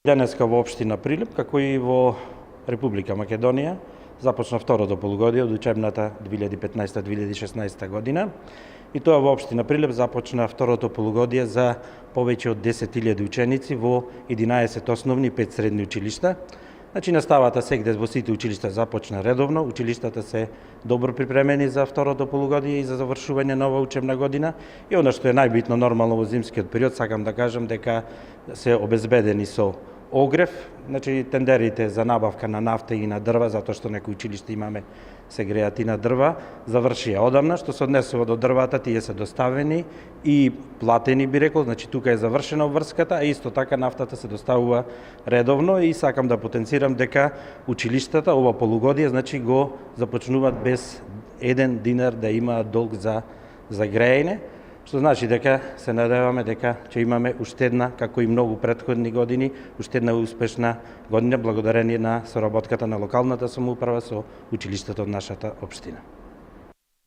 Денеска во општина Прилеп, како и во Република Македонија, започна второто полугодие од учебната 2015-2016 година. И тоа во општина Прилеп започна второто полугодие за повеќе од 10.000 ученици во 11 основни и 5 средни училишта. Значи, наставата сегде во сите училишта започна редовно, училиштата се добро припремени за второто полугодие и за завршување на оваа учебна година. И она што е најбитно нормално во зимскиот период, сакам да кажам дека се обезбедени со огрев, значи тендерите за набавка на нафта и на дрва, затоа што некои училишта имаме се греат и на дрва, завршија одамна. Што се однесува до дрвата, тие се доставени и платени, би рекол, значи тука е завршена обврската, а исто така нафтата се доставува редовно и сакам да потенцирам дека училиштата ова полугодие значи го започнуваат без еден динар да имаат долг за грејење, што значи дека се надеваме дека ќе имаме уште една, како и многу претходни години, уште една успешна година благодарение на соработката на локалната самоуправа со училиштата од нашата општина.